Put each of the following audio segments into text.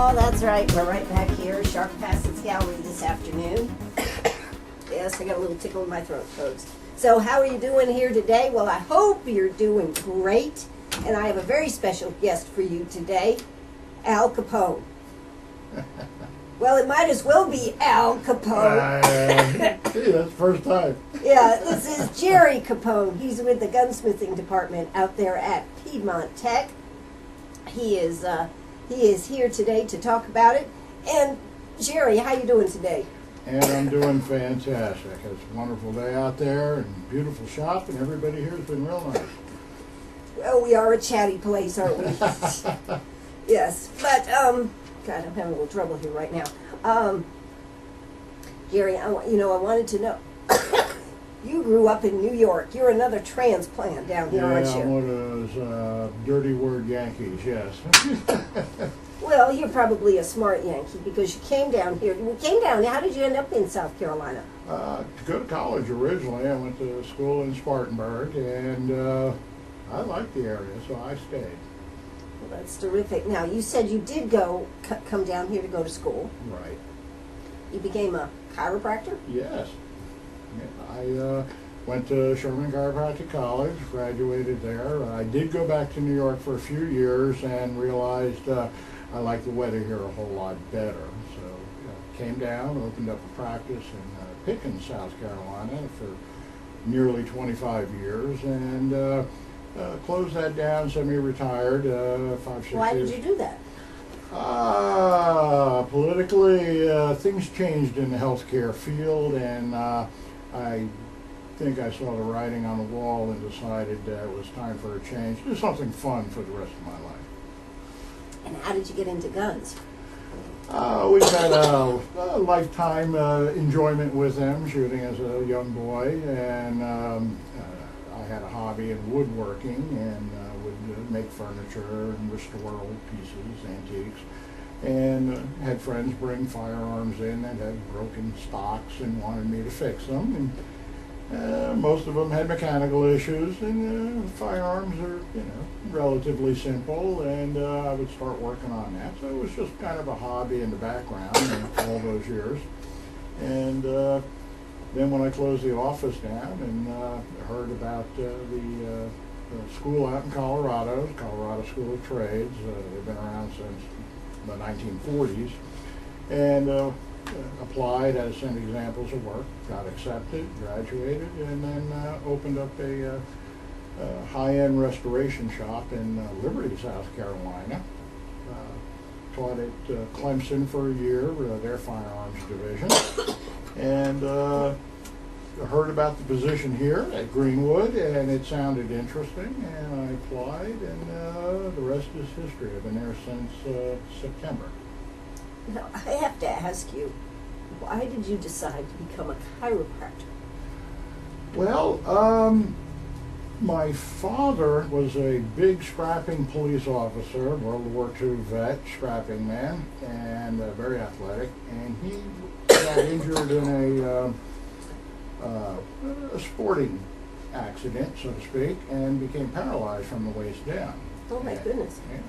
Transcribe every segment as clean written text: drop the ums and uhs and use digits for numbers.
Oh, that's right. We're right back here, Shark Passett's Gallery this afternoon. Yes, I got a little tickle in my throat, folks. So how are you doing here today? Well, I hope you're doing great. And I have a very special guest for you today, Al Capone. Well, it might as well be Al Capone. Gee, that's the first time. Yeah, this is Jerry Capone. He's with the Gunsmithing department out there at Piedmont Tech. He is here today to talk about it. And Jerry, how you doing today? And I'm doing fantastic. It's a wonderful day out there and beautiful shop, and everybody here has been real nice. Well, we are a chatty place, aren't we? Yes, but God, I'm having a little trouble here right now. Jerry, I wanted to know. You grew up in New York. You're another transplant down here, aren't you? Yeah, I'm one of those dirty word Yankees, yes. Well, you're probably a smart Yankee because you came down here. How did you end up in South Carolina? To go to college originally, I went to school in Spartanburg, and I liked the area, so I stayed. Well, that's terrific. Now, you said you did come down here to go to school. Right. You became a chiropractor? Yes. I went to Sherman Chiropractic College, graduated there. I did go back to New York for a few years and realized I like the weather here a whole lot better. So came down, opened up a practice in Pickens, South Carolina for nearly 25 years, and closed that down, semi-retired, 5-6 years. Why did you do that? Politically, things changed in the healthcare field, and I think I saw the writing on the wall and decided it was time for a change. Do something fun for the rest of my life. And how did you get into guns? We've had a lifetime enjoyment with them, shooting as a young boy, and I had a hobby in woodworking and would make furniture and restore old pieces, antiques, and had friends bring firearms in that had broken stocks and wanted me to fix them. And most of them had mechanical issues, and firearms are, relatively simple, and I would start working on that. So it was just kind of a hobby in the background all those years. And then when I closed the office down and heard about the school out in Colorado, Colorado School of Trades, they've been around since the 1940s, and applied, had to send examples of work, got accepted, graduated, and then opened up a high-end restoration shop in Liberty, South Carolina. Taught at Clemson for a year, their firearms division, and heard about the position here at Greenwood, and it sounded interesting, and I applied, and the rest is history. I've been there since September. Now, I have to ask you, why did you decide to become a chiropractor? Well, my father was a big strapping police officer, World War II vet, strapping man, and very athletic, and he got injured in a sporting accident, so to speak, and became paralyzed from the waist down. Oh my goodness. Yeah.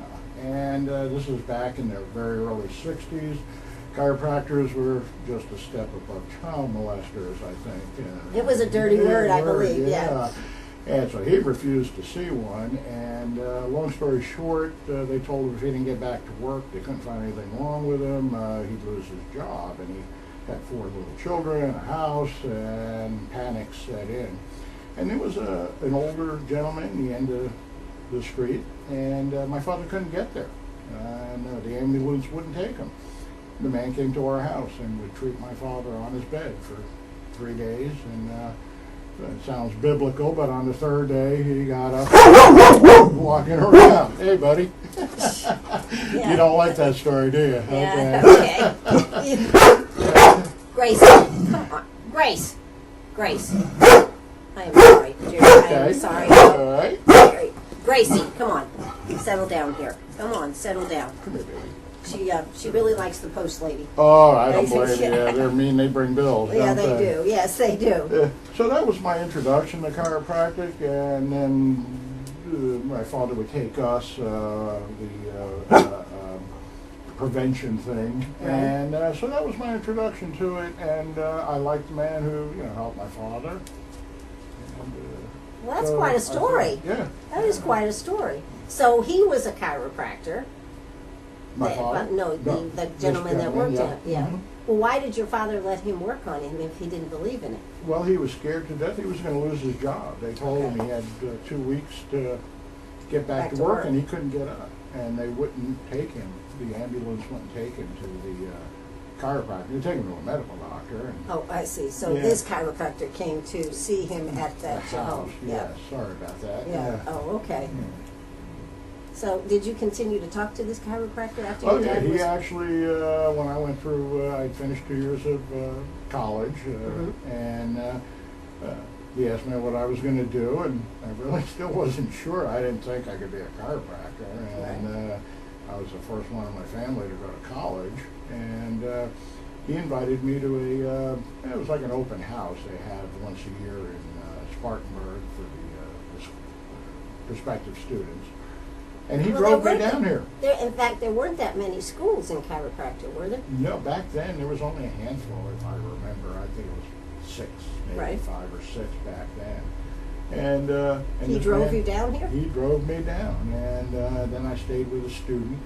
And this was back in the very early 60s. Chiropractors were just a step above child molesters, I think. It was a dirty word, I believe, yeah. And so he refused to see one, and long story short, they told him if he didn't get back to work, they couldn't find anything wrong with him, he'd lose his job, and he had 4 little children, a house, and panic set in. And there was an older gentleman in the end of the street, and my father couldn't get there, and the ambulance wouldn't take him. The man came to our house and would treat my father on his bed for 3 days, and it sounds biblical, but on the 3rd day he got up walking around. Hey, buddy. Yeah. You don't like that story, do you? Yeah, okay. Grace, come on. Grace. I am sorry, Jerry. I am sorry. All right. Jerry. Gracie, come on. Settle down here. Come on, settle down. She really likes the post lady. Oh, I don't blame you. Yeah, they're mean. They bring bills. Yeah, they do. Yes, they do. So that was my introduction to chiropractic, and then my father would take us, prevention thing. Right. And so that was my introduction to it, and I liked the man who, helped my father. And, Well, that's so quite I a thought- story. Yeah. That is quite a story. So he was a chiropractor. My father? No, the this gentleman that worked in it. Yeah. Mhm. Well, why did your father let him work on him if he didn't believe in it? Well, he was scared to death he was going to lose his job. They told Okay. him he had 2 weeks to get back to work, and he couldn't get up. And they wouldn't take him. The ambulance wouldn't take him to the chiropractor. They'd take him to a medical doctor. And Oh, I see. So Yeah. this chiropractor came to see him at the that house, Yeah. yes. Sorry about that. Yeah. Oh, okay. Yeah. So did you continue to talk to this chiropractor after Oh, your yeah. dad He was? actually, when I went through, I finished 2 years of college, and he asked me what I was going to do, and I really still wasn't sure. I didn't think I could be a chiropractor, and I was the first one in my family to go to college, and he invited me to it was like an open house they have once a year in Spartanburg for the prospective students. And he Well, drove there me weren't- down here. In fact, there weren't that many schools in chiropractor, were there? No, back then there was only a handful, if I remember. I think it was 6, maybe Right. 5 or 6 back then. And He this drove man- you down here? He drove me down, and then I stayed with a student.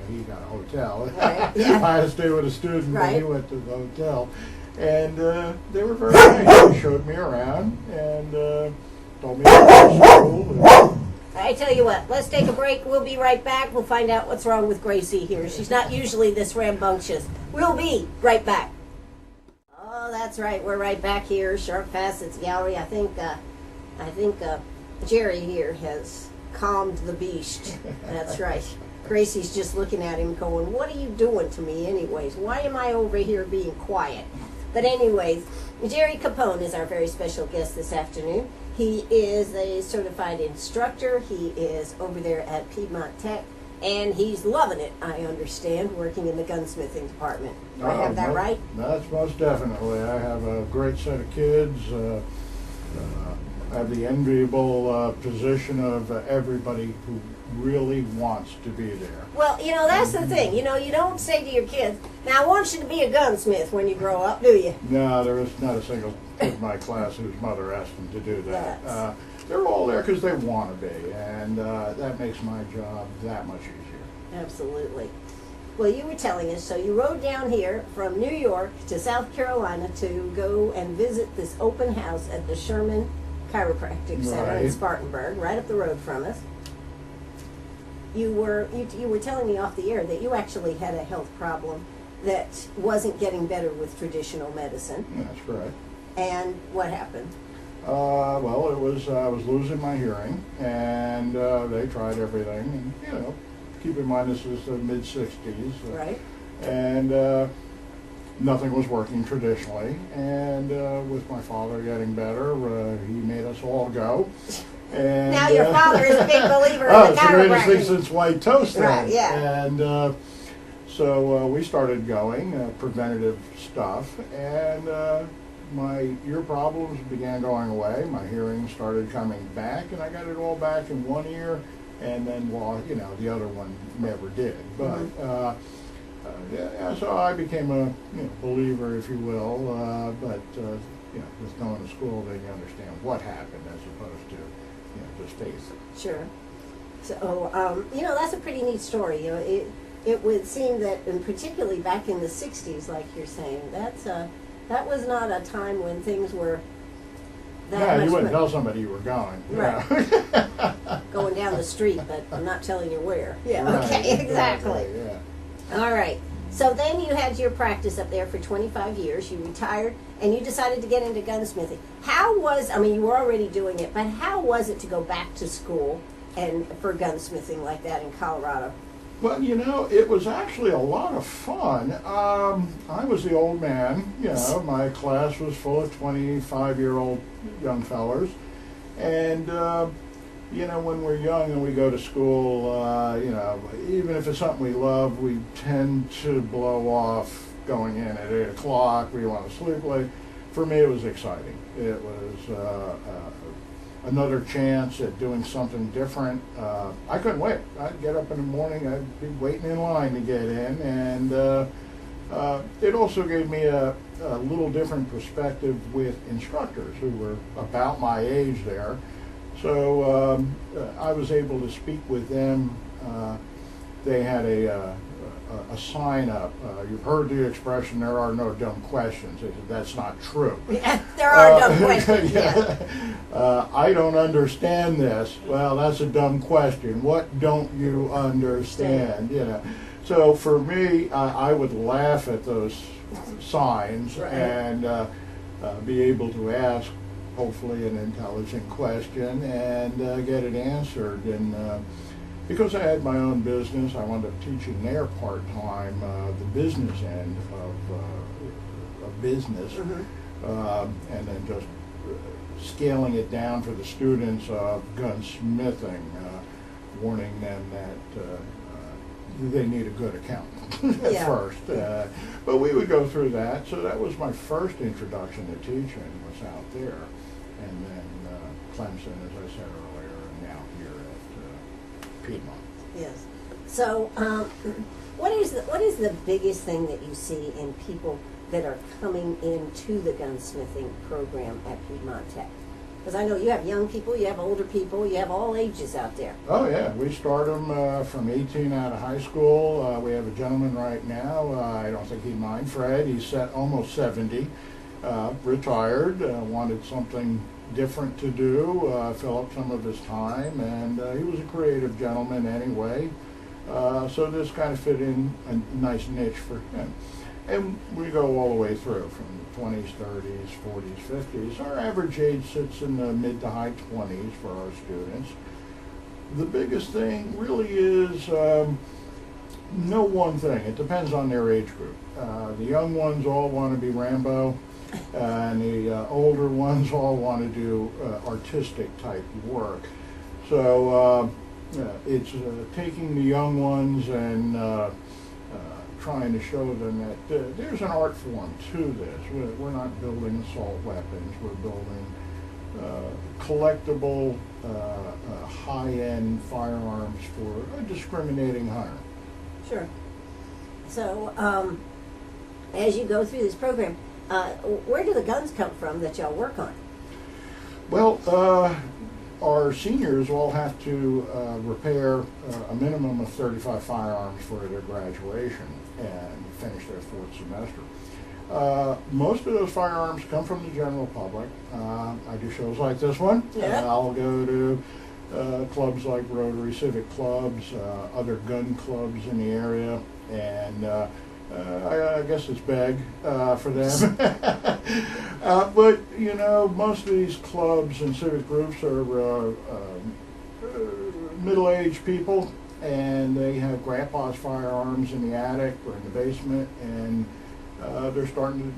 He got a hotel. Right, yeah. I had to stay with a student, but he Right. went to the hotel. And they were very nice. They showed me around and told me about the school. And, I tell you what, let's take a break. We'll be right back. We'll find out what's wrong with Gracie here. She's not usually this rambunctious. We'll be right back. Oh, that's right. We're right back here. Sharp Facets Gallery. I think Jerry here has calmed the beast. That's right. Gracie's just looking at him going, what are you doing to me anyways? Why am I over here being quiet? But anyways, Jerry Capone is our very special guest this afternoon. He is a certified instructor. He is over there at Piedmont Tech, and he's loving it, I understand, working in the gunsmithing department. Do I have that right? That's most definitely. I have a great set of kids. I have the enviable position of everybody who really wants to be there. Well, that's the thing. You don't say to your kids, now I want you to be a gunsmith when you grow up, do you? No, there is not a single kid in my class whose mother asked them to do that. Yes. They're all there because they want to be, and that makes my job that much easier. Absolutely. Well, you were telling us, so you rode down here from New York to South Carolina to go and visit this open house at the Sherman Chiropractic Center in Right. Spartanburg, right up the road from us. You were telling me off the air that you actually had a health problem that wasn't getting better with traditional medicine. That's correct. And what happened? Well, it was I was losing my hearing, and they tried everything. And, keep in mind this is the mid-60s. Right. And nothing was working traditionally. And with my father getting better, he made us all go. And, Now your father is a big believer in oh, the it's the greatest thing chiropractic. since white toast. Then. Right, yeah. And so we started going, preventative stuff, and my ear problems began going away. My hearing started coming back, and I got it all back in one ear, and then, the other one never did. But so I became a believer, if you will. But just going to school, then you understand what happened as opposed to just face it. Sure. So, that's a pretty neat story. It would seem that, and particularly back in the 60s, like you're saying, that was not a time when things were that No, much you wouldn't better. tell somebody you were going. Right. Going down the street, but I'm not telling you where. Yeah, Right, okay, exactly. Yeah. All right. So then you had your practice up there for 25 years. You retired, and you decided to get into gunsmithing. You were already doing it, but how was it to go back to school and for gunsmithing like that in Colorado? Well, it was actually a lot of fun. I was the old man. My class was full of 25-year-old young fellers. And, when we're young and we go to school, even if it's something we love, we tend to blow off going in at 8 o'clock. We want to sleep late. For me, it was exciting. It was another chance at doing something different, I couldn't wait. I'd get up in the morning, I'd be waiting in line to get in, and it also gave me a little different perspective with instructors who were about my age there. So I was able to speak with them. They had a sign up. You've heard the expression, "There are no dumb questions." They said, "That's not true." Yeah, there are dumb questions. Yeah. I don't understand this. Well, that's a dumb question. What don't you understand? You know. So for me, I would laugh at those signs Right. and be able to ask, hopefully, an intelligent question and get it answered. And because I had my own business, I wound up teaching there part-time, the business end of business, and then just scaling it down for the students of gunsmithing, warning them that they need a good accountant at Yeah. first. But we would go through that. So that was my first introduction to teaching, was out there. And then Clemson, as I said earlier, and now here at Piedmont. Yes. So, what is the biggest thing that you see in people that are coming into the gunsmithing program at Piedmont Tech? Because I know you have young people, you have older people, you have all ages out there. Oh yeah, we start them from 18 out of high school. We have a gentleman right now, I don't think he'd mind, Fred, he's almost 70, retired, wanted something different to do, fill up some of his time, and he was a creative gentleman anyway, so this kind of fit in a nice niche for him. And we go all the way through, from the 20s, 30s, 40s, 50s. Our average age sits in the mid to high 20s for our students. The biggest thing really is no one thing. It depends on their age group. The young ones all want to be Rambo, and the older ones all want to do artistic type work. So it's taking the young ones and trying to show them that there's an art form to this. We're not building assault weapons. We're building collectible, high-end firearms for a discriminating hunter. Sure. So, as you go through this program, where do the guns come from that y'all work on? Well, our seniors all have to repair a minimum of 35 firearms for their graduation and finish their 4th semester. Most of those firearms come from the general public. I do shows like this one. Yeah. I'll go to clubs like Rotary Civic Clubs, other gun clubs in the area, and I guess it's beg for them. But, you know, most of these clubs and civic groups are middle-aged people, and they have grandpa's firearms in the attic or in the basement, and they're starting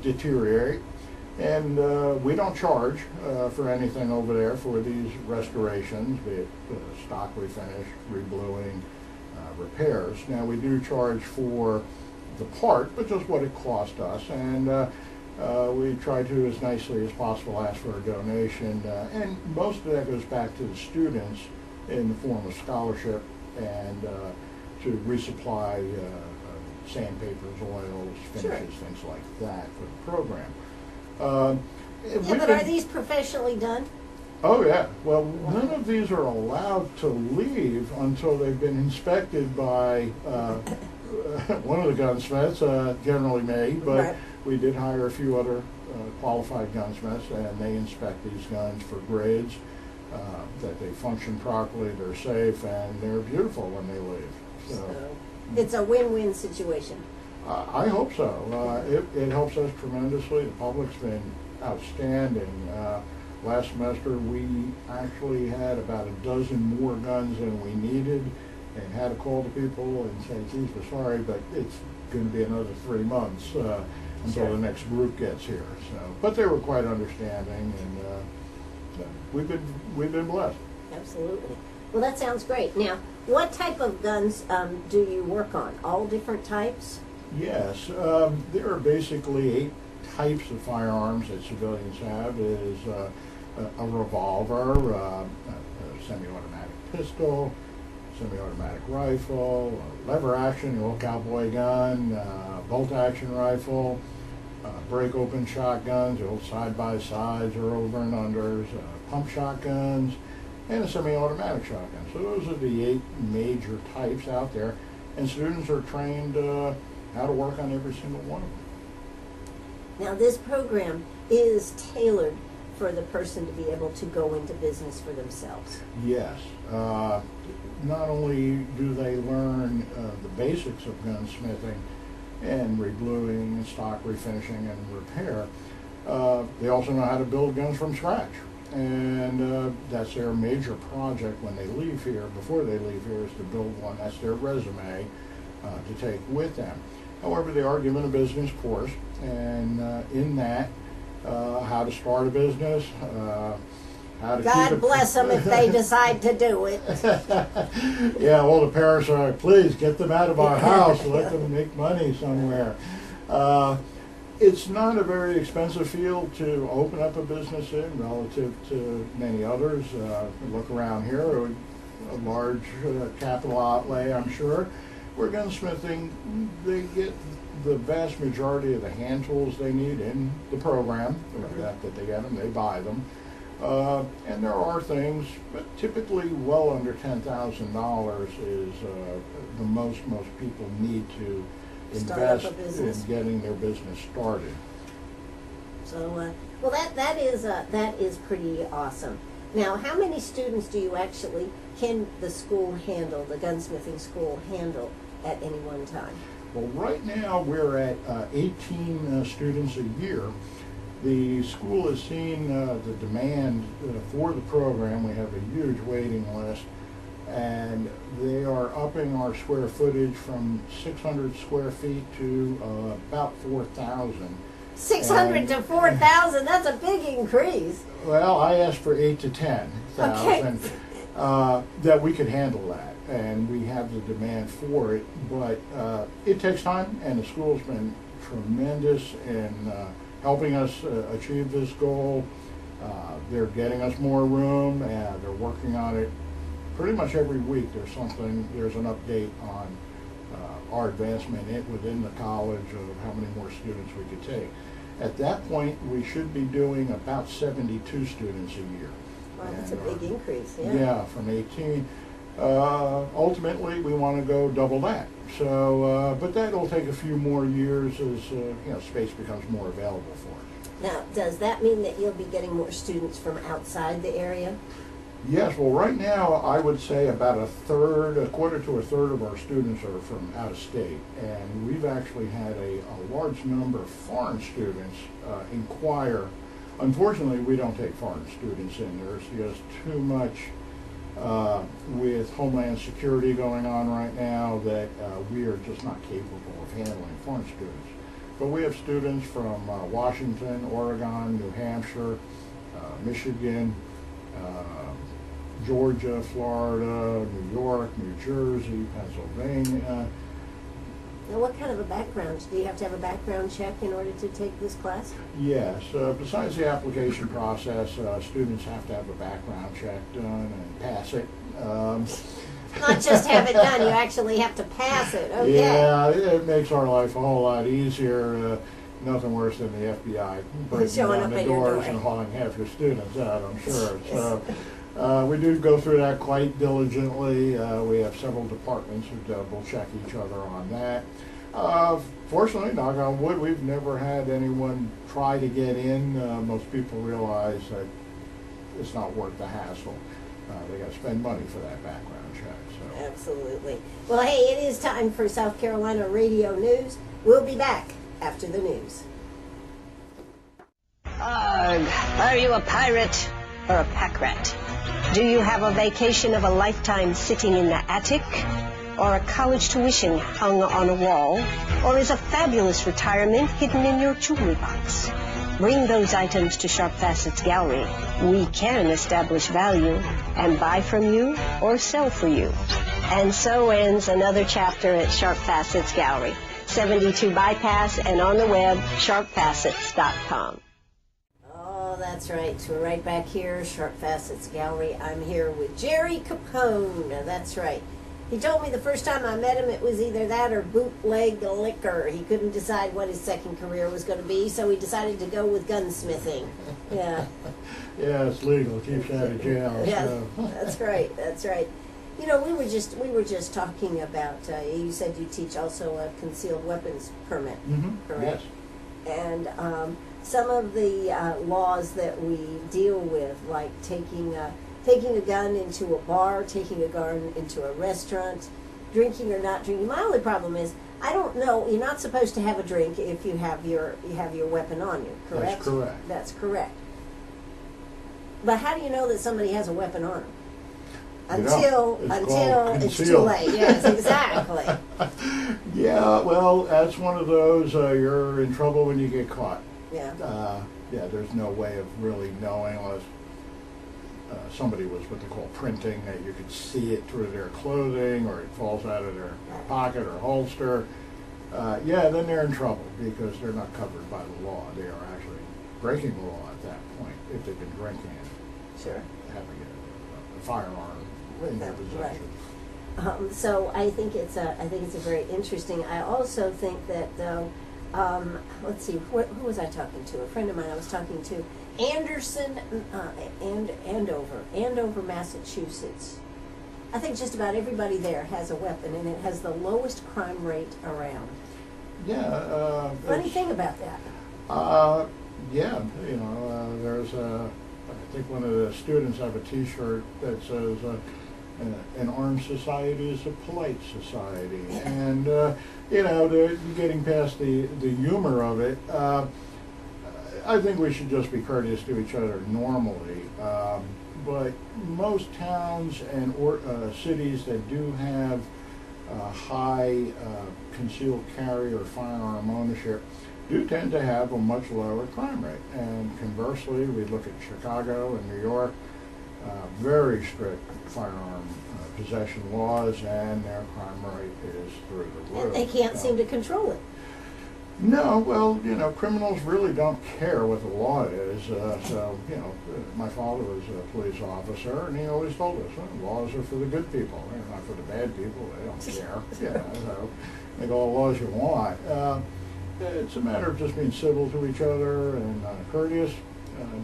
to deteriorate. And we don't charge for anything over there for these restorations, be it stock refinish, rebluing, repairs. Now we do charge for the part, but just what it cost us, and we try to, as nicely as possible, ask for a donation, and most of that goes back to the students in the form of scholarship and to resupply sandpapers, oils, finishes, Sure. things like that for the program. Yeah, but are these professionally done? Oh yeah. Well, none of these are allowed to leave until they've been inspected by one of the gunsmiths, generally me, but Right. we did hire a few other qualified gunsmiths, and they inspect these guns for grades, that they function properly, they're safe, and they're beautiful when they leave. So It's a win-win situation. I hope so. It helps us tremendously. The public's been outstanding. Last semester we actually had about a dozen more guns than we needed, and had to call the people and say, geez, we're sorry, but it's going to be another 3 months until Sure. the next group gets here. So, but they were quite understanding, and we've been blessed. Absolutely. Well, that sounds great. Now, what type of guns do you work on? All different types? Yes, there are basically 8 types of firearms that civilians have. It is a revolver, a semi-automatic pistol, semi-automatic rifle, a lever action, the old cowboy gun, bolt action rifle, break open shotguns, the old side-by-sides or over and unders, pump shotguns, and a semi-automatic shotgun. So those are the 8 major types out there, and students are trained how to work on every single one of them. Now, this program is tailored for the person to be able to go into business for themselves. Yes. Not only do they learn the basics of gunsmithing and rebluing, stock refinishing, and repair, they also know how to build guns from scratch. And that's their major project when they leave here, before they leave here, is to build one. That's their resume to take with them. However, they are given a business course, and in that, how to start a business, how to God bless them if they decide to do it. Yeah, well, the parents are like, please get them out of our house, let them make money somewhere. It's not a very expensive field to open up a business in relative to many others. Look around here, a large capital outlay, I'm sure. Where gunsmithing, they get the vast majority of the hand tools they need in the program. That they get them, they buy them. And there are things, but typically well under $10,000 is the most people need to invest in getting their business started. So, well, that is pretty awesome. Now, how many students do you actually, can the school handle, the gunsmithing school handle at any one time? Well, right now we're at 18 students a year. The school has seen the demand for the program. We have a huge waiting list, and they are upping our square footage from 600 square feet to about 4,000. 600 to 4,000, that's a big increase. Well, I asked for 8 to 10,000, that we could handle that, and we have the demand for it, but it takes time, and the school's been tremendous in helping us achieve this goal. They're getting us more room, and they're working on it pretty much every week. There's an update on our advancement within the college of how many more students we could take. At that point, we should be doing about 72 students a year. Wow, that's a big increase, yeah. Yeah, from 18. Ultimately, we want to go double that. So, but that'll take a few more years as space becomes more available for it. Now, does that mean that you'll be getting more students from outside the area? Yes, well, right now, I would say about a quarter to a third of our students are from out of state. And we've actually had a large number of foreign students inquire. Unfortunately, we don't take foreign students in. There's just too much with Homeland Security going on right now that we are just not capable of handling foreign students. But we have students from Washington, Oregon, New Hampshire, Michigan, Georgia, Florida, New York, New Jersey, Pennsylvania. Now, what kind of a background? Do you have to have a background check in order to take this class? Yes. Besides the application process, students have to have a background check done and pass it. Not just have it done, you actually have to pass it. Okay. Yeah, it makes our life a whole lot easier. Nothing worse than the FBI breaking down the doors and hauling half your students out, I'm sure. So we do go through that quite diligently. We have several departments who double check each other on that. Fortunately, knock on wood, we've never had anyone try to get in. Most people realize that it's not worth the hassle. They got to spend money for that background check. So. Absolutely. Well, hey, it is time for South Carolina Radio News. We'll be back after the news. Are you a pirate or a pack rat? Do you have a vacation of a lifetime sitting in the attic? Or a college tuition hung on a wall? Or is a fabulous retirement hidden in your jewelry box? Bring those items to Sharp Facets Gallery. We can establish value and buy from you or sell for you. And so ends another chapter at Sharp Facets Gallery, 72 Bypass, and on the web, sharpfacets.com. that's right. So we're right back here, Sharp Facets Gallery. I'm here with Jerry Capone. That's right. He told me the first time I met him it was either that or bootleg liquor. He couldn't decide what his second career was going to be, so he decided to go with gunsmithing. Yeah. Yeah, it's legal. Keeps you out of jail. Yeah, So. that's right. That's right. You know, we were just talking about. You said you teach also a concealed weapons permit, correct? Yes. And some of the laws that we deal with, like taking a gun into a bar, taking a gun into a restaurant, drinking or not drinking. My only problem is I don't know. You're not supposed to have a drink if you have your weapon on you. Correct. That's correct. That's correct. But how do you know that somebody has a weapon on them? Until it's too late. Yes, exactly. Yeah, well, that's one of those, you're in trouble when you get caught. Yeah. Yeah, there's no way of really knowing unless somebody was what they call printing, that you could see it through their clothing or it falls out of their pocket or holster. Yeah, then they're in trouble because they're not covered by the law. They are actually breaking the law at that point if they've been drinking and Sure. having a firearm in their possession. Right. So I think it's a very interesting. I also think that though, let's see, who was I talking to? A friend of mine I was talking to, Anderson, Andover, Massachusetts. I think just about everybody there has a weapon, and it has the lowest crime rate around. Yeah. Funny thing about that. Yeah, you know, there's I think one of the students have a T-shirt that says, an armed society is a polite society. And, you know, they're getting past the humor of it. I think we should just be courteous to each other normally. But most towns and cities that do have high concealed carry or firearm ownership do tend to have a much lower crime rate. And conversely, we look at Chicago and New York, very strict firearm possession laws, and their crime rate is through the roof. And they can't seem to control it. No, well, you know, criminals really don't care what the law is. So, you know, my father was a police officer, and he always told us, laws are for the good people. They're not for the bad people. They don't care. You know, so make all the laws you want. It's a matter of just being civil to each other and courteous,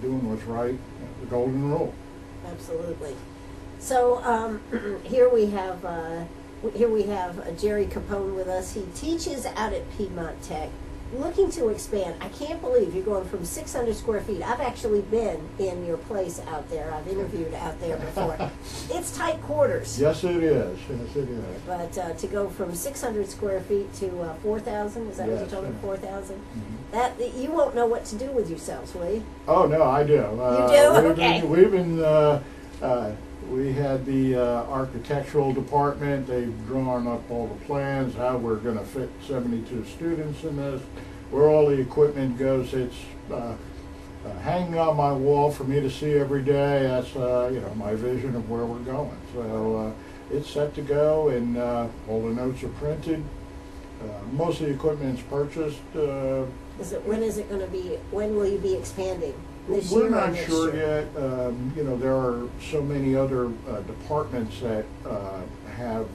doing what's right, the golden rule. Absolutely. So here we have Jerry Capone with us. He teaches out at Piedmont Tech, looking to expand. I can't believe you're going from 600 square feet. I've actually been in your place out there. I've interviewed out there before. It's tight quarters. Yes, it is. Yes, it is. But to go from 600 square feet to 4,000, is that what you told me? 4,000? Mm-hmm. That you won't know what to do with yourselves, will you? Oh no, I do. You do? Okay. We had the architectural department. They've drawn up all the plans, how we're going to fit 72 students in this, where all the equipment goes. It's hanging on my wall for me to see every day. That's you know, my vision of where we're going. So it's set to go, and all the notes are printed. Most of the equipment's purchased. When is it going to be? When will you be expanding? This We're year or not next sure year? yet. You know, there are so many other departments that have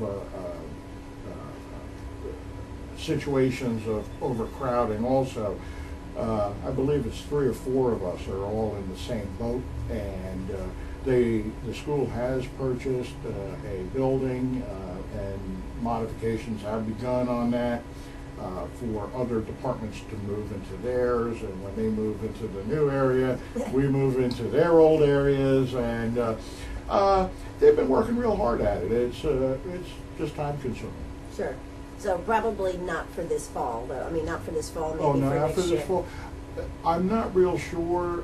situations of overcrowding also. I believe it's 3 or 4 of us are all in the same boat, and the school has purchased a building, and modifications have begun on that. For other departments to move into theirs, and when they move into the new area, we move into their old areas, and they've been working real hard at it. It's just time consuming. Sure. So probably not for this fall, though. I mean, not for this fall, maybe Oh no, for after next year. this fall, I'm not real sure.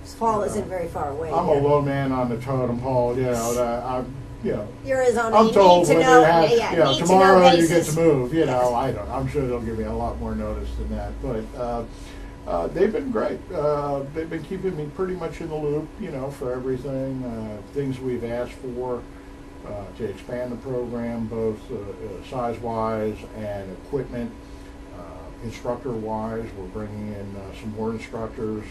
Fall isn't very far away. I'm yet. a low man on the totem pole. You know, you know. You're as on I'm a told need to when know. they have, Yeah, you know, need to know tomorrow you get basis. to move. You know, I don't. I'm sure they'll give me a lot more notice than that. But they've been great. They've been keeping me pretty much in the loop. You know, for everything, things we've asked for to expand the program, both size-wise and equipment. Instructor-wise, we're bringing in some more instructors.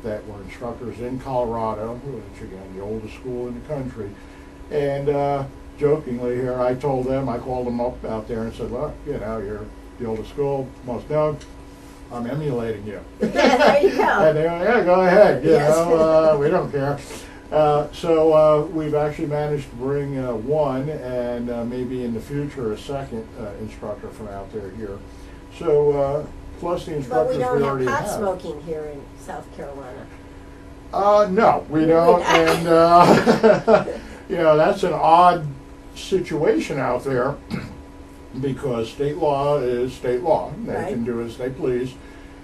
that were instructors in Colorado, which again, the oldest school in the country. And jokingly here, I told them, I called them up out there and said, look, you know, you're the oldest school, most known, I'm emulating you. Yeah, there you go. And they went, yeah, go ahead, you Yes. know, we don't care. So we've actually managed to bring one, and maybe in the future a second instructor from out there here. So plus the But instructors we don't have already pot have. smoking here in South Carolina. No, we don't, and you know, that's an odd situation out there because state law is state law. They Right. can do as they please.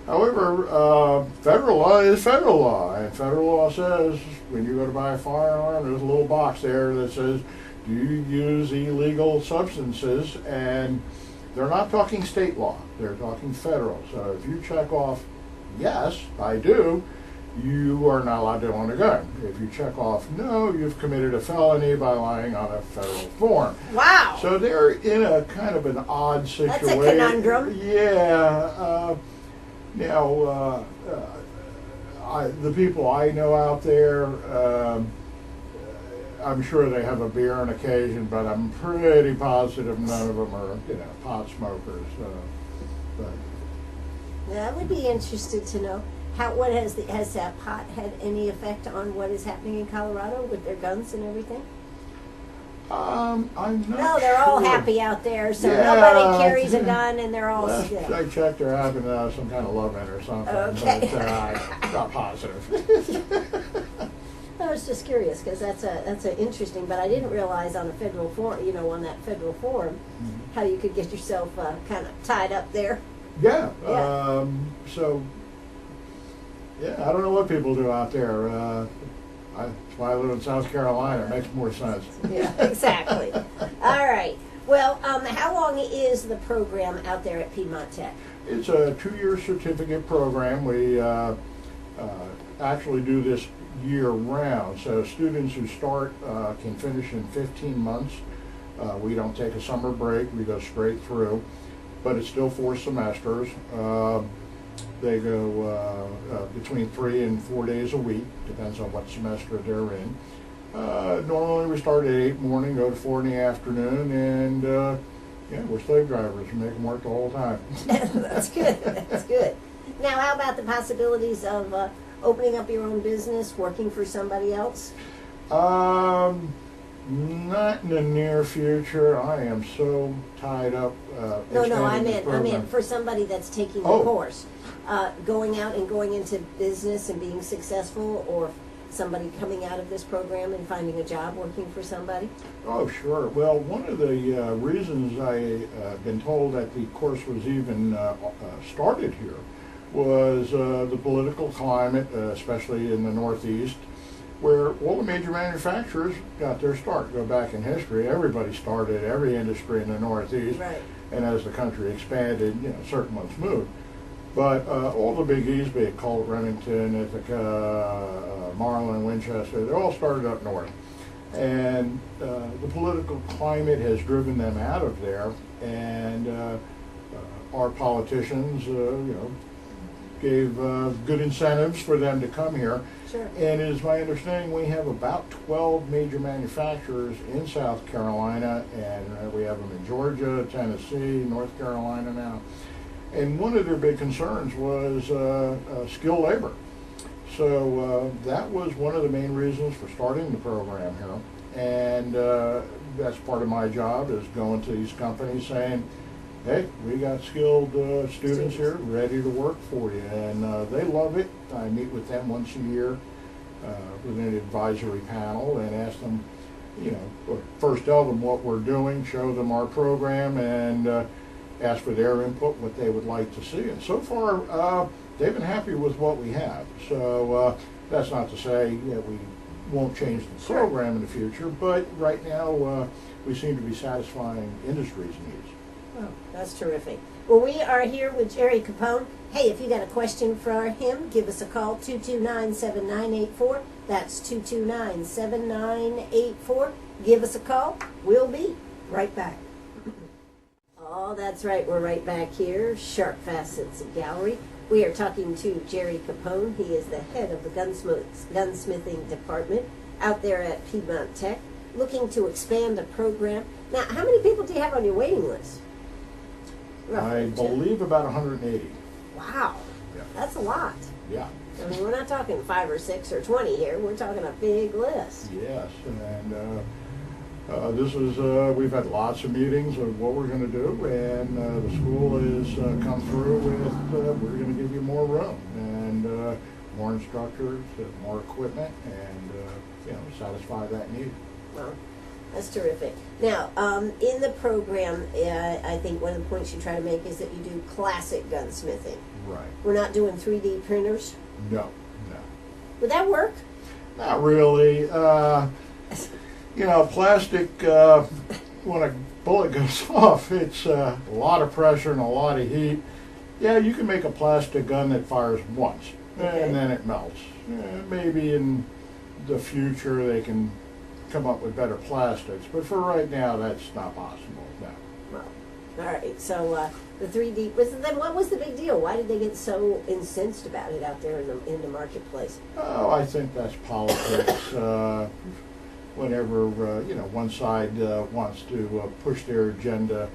However, federal law is federal law, and federal law says when you go to buy a firearm, there's a little box there that says, do you use illegal substances? And they're not talking state law, they're talking federal. So if you check off, yes, I do, you are not allowed to own a gun. If you check off, no, you've committed a felony by lying on a federal form. Wow. So they're in a kind of an odd situation. That's a conundrum. Yeah. Now, the people I know out there, I'm sure they have a beer on occasion, but I'm pretty positive none of them are, you know, pot smokers. But Yeah, I would be interested to know what has that pot had any effect on what is happening in Colorado with their guns and everything? I'm not No, they're all sure. happy out there, so Yeah, nobody carries a gun, and they're all. Last Yeah. I checked, they're having some kind of love-in or something, Okay. but I'm not positive. I was just curious because that's a interesting, but I didn't realize on a federal form, you know, on that federal form, how you could get yourself kind of tied up there. Yeah. Yeah. So, yeah, I don't know what people do out there. That's why I live in South Carolina. It makes more sense. Yeah, exactly. All right. Well, how long is the program out there at Piedmont Tech? It's a 2-year certificate program. We actually do this year-round. So students who start can finish in 15 months. We don't take a summer break. We go straight through. But it's still 4 semesters. They go between 3 and 4 days a week, depends on what semester they're in. Normally we start at 8 morning, go to 4 in the afternoon, and yeah, we're slave drivers. We make them work the whole time. That's good. That's good. Now, how about the possibilities of opening up your own business, working for somebody else? Not in the near future. I am so tied up. No, I expanding this program. meant for somebody that's taking the Oh. course, going out and going into business and being successful, or somebody coming out of this program and finding a job working for somebody. Oh, sure. Well, one of the reasons I've been told that the course was even started here was the political climate, especially in the Northeast, where all the major manufacturers got their start. Go back in history, everybody started every industry in the Northeast. Right. And as the country expanded, you know, certain ones moved. But all the biggies, be it Colt, Remington, Ithaca, Marlin, Winchester, they all started up north. And the political climate has driven them out of there, and our politicians, you know, gave good incentives for them to come here. Sure. And it is my understanding we have about 12 major manufacturers in South Carolina, and we have them in Georgia, Tennessee, North Carolina now. And one of their big concerns was skilled labor. So that was one of the main reasons for starting the program here. And that's part of my job, is going to these companies saying, hey, we got skilled students here ready to work for you. And they love it. I meet with them once a year with an advisory panel and ask them, you know, first tell them what we're doing, show them our program, and ask for their input, what they would like to see. And so far, they've been happy with what we have. So that's not to say that we won't change the program in the future, but right now we seem to be satisfying industry's needs. Oh, that's terrific. Well, we are here with Jerry Capone. Hey, if you got a question for him, give us a call, 229-7984. That's 229-7984. Give us a call. We'll be right back. Oh, that's right. We're right back here. Sharp Facets Gallery. We are talking to Jerry Capone. He is the head of the gunsmithing department out there at Piedmont Tech, looking to expand the program. Now, how many people do you have on your waiting list? I believe about 180. Wow, Yeah. that's a lot. Yeah. I mean, we're not talking 5 or 6 or 20 here. We're talking a big list. Yes, and this is, we've had lots of meetings of what we're going to do, and the school has come through with, we're going to give you more room, and more instructors, and more equipment, and, satisfy that need. Well, that's terrific. Now, in the program, I think one of the points you try to make is that you do classic gunsmithing. Right. We're not doing 3D printers. No. Would that work? Not really. Plastic, when a bullet goes off, it's a lot of pressure and a lot of heat. Yeah, you can make a plastic gun that fires once, Okay. and then it melts. Maybe in the future they can come up with better plastics, but for right now, that's not possible. No. Well, all right. So the 3D. Then what was the big deal? Why did they get so incensed about it out there in the marketplace? Oh, I think that's politics. Whenever one side wants to push their agenda,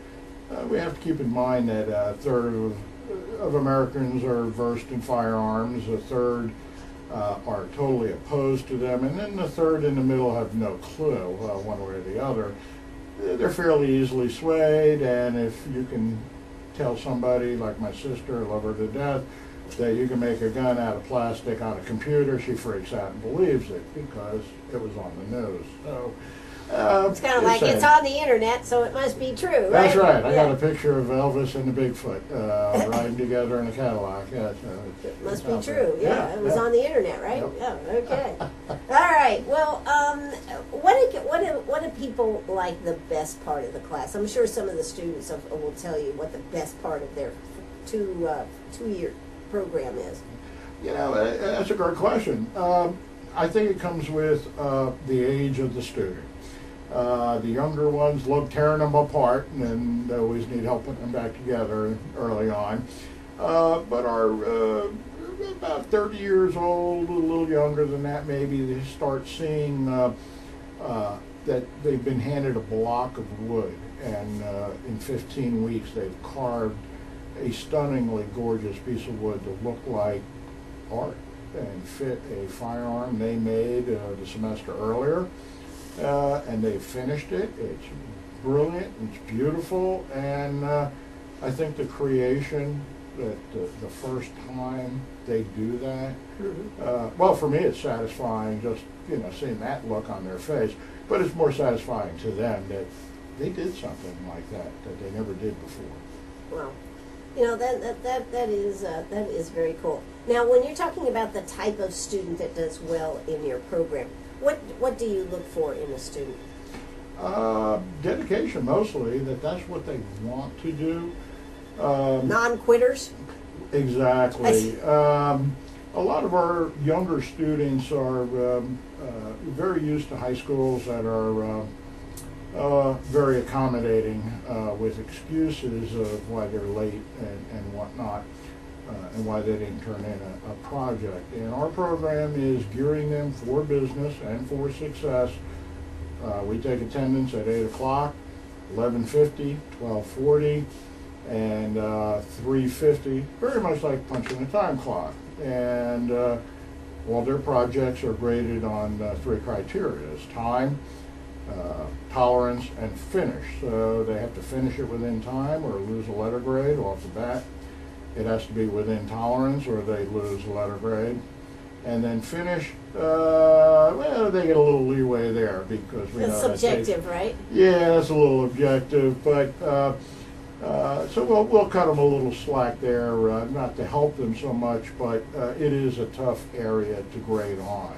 we have to keep in mind that a third of Americans are versed in firearms, a third are totally opposed to them, and then the third in the middle have no clue one way or the other. They're fairly easily swayed, and if you can tell somebody like my sister, love her to death, that you can make a gun out of plastic on a computer, she freaks out and believes it because it was on the news. So It's kind of like it's on the internet, so it must be true, right? That's right. I Yeah. got a picture of Elvis and the Bigfoot riding together in a Cadillac. Yeah, It must be out there. true. Yeah, it was on the internet, right? Yep. Yeah. Okay. All right. Well, what do people like the best part of the class? I'm sure some of the students will tell you what the best part of their two-year program is. That's a great question. I think it comes with the age of the student. The younger ones love tearing them apart, and they always need help putting them back together early on. But our about 30 years old, a little younger than that maybe, they start seeing that they've been handed a block of wood, and in 15 weeks they've carved a stunningly gorgeous piece of wood to look like art and fit a firearm they made the semester earlier. And they finished it. It's brilliant, it's beautiful, and I think the creation, that the first time they do that, well, for me it's satisfying just, seeing that look on their face, but it's more satisfying to them that they did something like that they never did before. Well, that is very cool. Now, when you're talking about the type of student that does well in your program, what do you look for in a student? Dedication, mostly, that's what they want to do. Non-quitters? Exactly. A lot of our younger students are very used to high schools that are very accommodating with excuses of why they're late and whatnot, and why they didn't turn in a project. And our program is gearing them for business and for success. We take attendance at 8 o'clock, 11:50, 12:40, and 3:50, very much like punching a time clock. And all their projects are graded on 3 criteria: time, tolerance, and finish. So they have to finish it within time or lose a letter grade off the bat. It has to be within tolerance or they lose a letter grade. And then finish, well, they get a little leeway there because we know That's that subjective, right? yeah, that's a little objective, but so we'll cut them a little slack there, not to help them so much, but it is a tough area to grade on.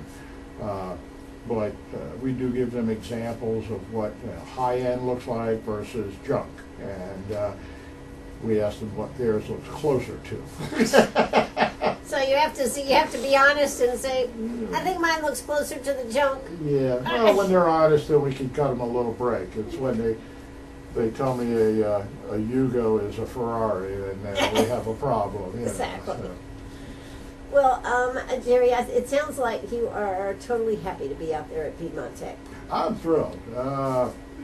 But we do give them examples of what high end looks like versus junk, and we ask them what theirs looks closer to. So you have to be honest and say, I think mine looks closer to the junk. Yeah, well, when they're honest, then we can cut them a little break. It's when they they tell me a Yugo is a Ferrari, then we have a problem. You know, Exactly. so. Well, Jerry, it sounds like you are totally happy to be out there at Piedmont Tech. I'm thrilled.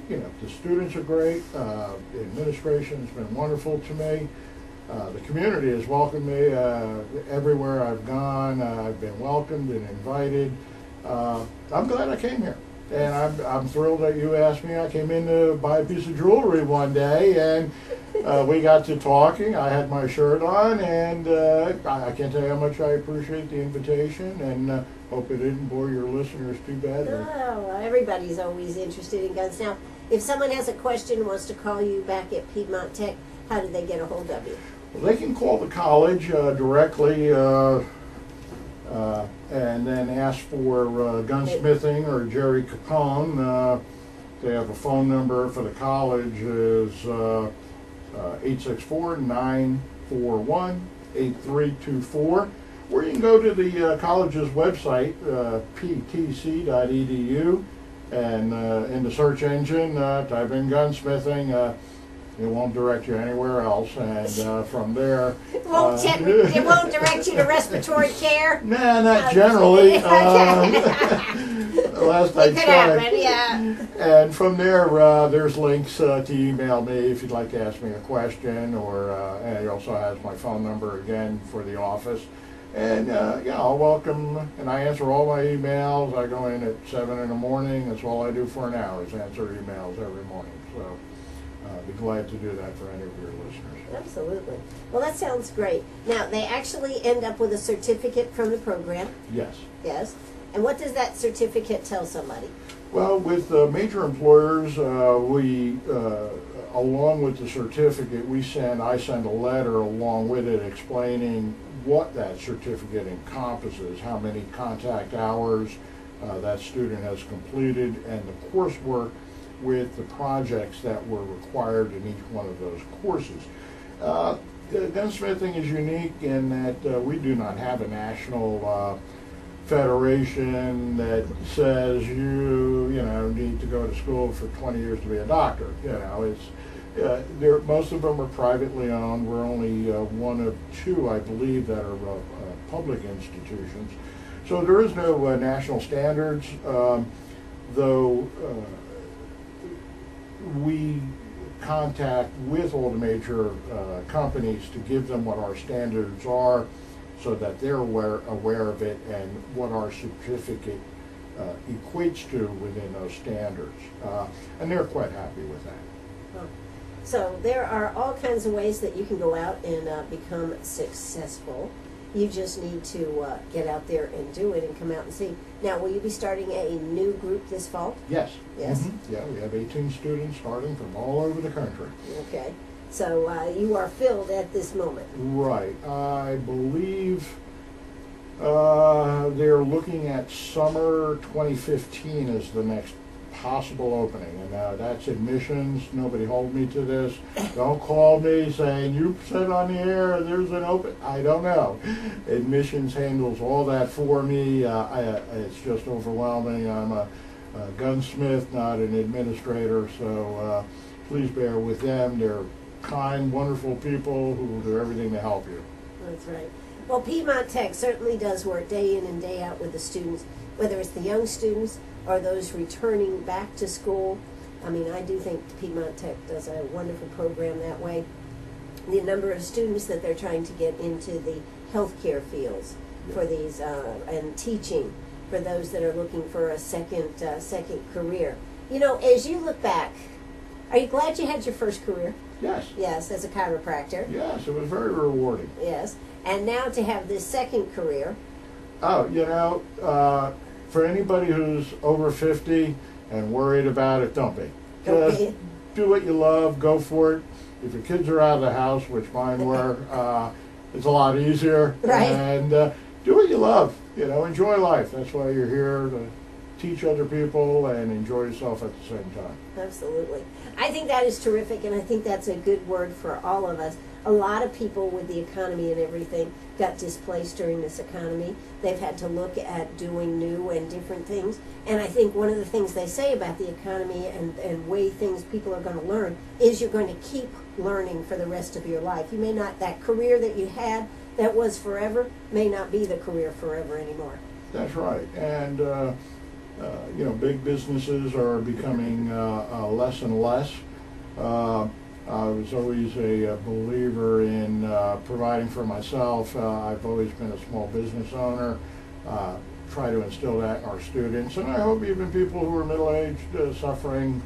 You know, the students are great. The administration's been wonderful to me. The community has welcomed me everywhere I've gone. I've been welcomed and invited. I'm glad I came here. And I'm thrilled that you asked me. I came in to buy a piece of jewelry one day, and we got to talking. I had my shirt on, and I can't tell you how much I appreciate the invitation, and hope it didn't bore your listeners too badly. Oh, everybody's always interested in guns. Now, if someone has a question and wants to call you back at Piedmont Tech, how do they get a hold of you? Well, they can call the college directly and then ask for Gunsmithing or Jerry Capone. They have a phone number for the college is 864-941-8324. Or you can go to the college's website, ptc.edu, and in the search engine, type in Gunsmithing. It won't direct you anywhere else, and from there... It won't direct you to respiratory care? Nah, not generally. Okay. Last I It could happen, yeah. And from there, there's links to email me if you'd like to ask me a question, or and it also has my phone number again for the office. And yeah, I'll welcome, and I answer all my emails. I go in at 7 in the morning. That's all I do for an hour is answer emails every morning. So I'd be glad to do that for any of your listeners. Absolutely. Well, that sounds great. Now, they actually end up with a certificate from the program. Yes. Yes. And what does that certificate tell somebody? Well, with major employers, we, along with the certificate, I send a letter along with it explaining what that certificate encompasses, how many contact hours that student has completed, and the coursework with the projects that were required in each one of those courses. Gunsmithing is unique in that we do not have a national federation that says you need to go to school for 20 years to be a doctor. You know, it's most of them are privately owned. We're only one of two, I believe, that are public institutions. So there is no national standards, though we contact with all the major companies to give them what our standards are so that they're aware of it and what our certificate equates to within those standards. And they're quite happy with that. So there are all kinds of ways that you can go out and become successful. You just need to get out there and do it and come out and see. Now, will you be starting a new group this fall? Yes. Yes. Mm-hmm. Yeah, we have 18 students starting from all over the country. Okay. So you are filled at this moment. Right. I believe they're looking at summer 2015 as the next possible opening, and that's admissions. Nobody hold me to this. Don't call me saying you said on the air there's an open. I don't know. Admissions handles all that for me. It's just overwhelming. I'm a gunsmith, not an administrator, so please bear with them. They're kind, wonderful people who will do everything to help you. That's right. Well, Piedmont Tech certainly does work day in and day out with the students, whether it's the young students or those returning back to school. I mean, I do think Piedmont Tech does a wonderful program that way. The number of students that they're trying to get into the healthcare fields for these and teaching for those that are looking for a second career. You know, as you look back, are you glad you had your first career? Yes. Yes, as a chiropractor. Yes, it was very rewarding. Yes. And now to have this second career. Oh, for anybody who's over 50 and worried about it, don't be. Just do what you love, go for it. If your kids are out of the house, which mine were, it's a lot easier. Right. And do what you love. Enjoy life. That's why you're here, to teach other people and enjoy yourself at the same time. Absolutely. I think that is terrific, and I think that's a good word for all of us. A lot of people with the economy and everything got displaced during this economy. They've had to look at doing new and different things. And I think one of the things they say about the economy and way things people are going to learn is you're going to keep learning for the rest of your life. You may not, that career that you had that was forever may not be the career forever anymore. That's right. And, you know, big businesses are becoming less and less. I was always a believer in providing for myself. I've always been a small business owner. Try to instill that in our students. And I hope even people who are middle-aged suffering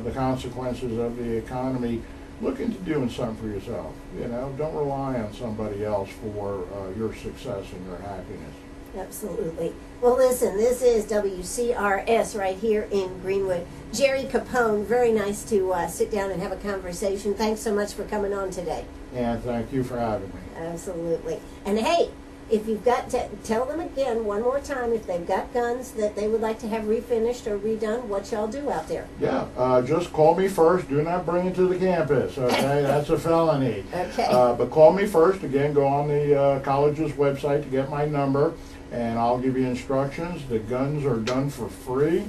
the consequences of the economy, look into doing something for yourself. You know, don't rely on somebody else for your success and your happiness. Absolutely. Well, listen, this is WCRS right here in Greenwood. Jerry Capone, very nice to sit down and have a conversation. Thanks so much for coming on today. And thank you for having me. Absolutely. And hey, if you've got to tell them again one more time, if they've got guns that they would like to have refinished or redone, what y'all do out there. Yeah, just call me first. Do not bring it to the campus, okay? That's a felony. Okay. But call me first. Again, go on the college's website to get my number, and I'll give you instructions. The guns are done for free,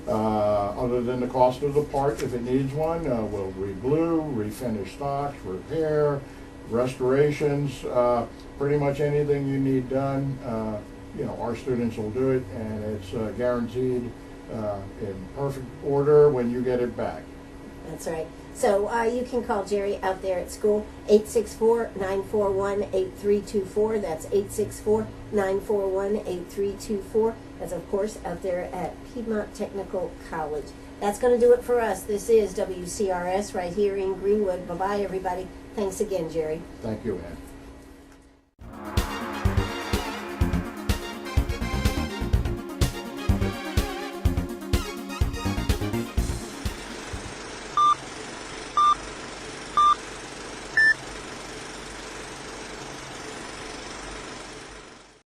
other than the cost of the part. If it needs one, we'll re-glue, refinish stocks, repair, restorations, pretty much anything you need done. You know, our students will do it, and it's guaranteed in perfect order when you get it back. That's right. So you can call Jerry out there at school, 864-941-8324. That's 864-941-8324. That's, of course, out there at Piedmont Technical College. That's going to do it for us. This is WCRS right here in Greenwood. Bye-bye, everybody. Thanks again, Jerry. Thank you, Ann.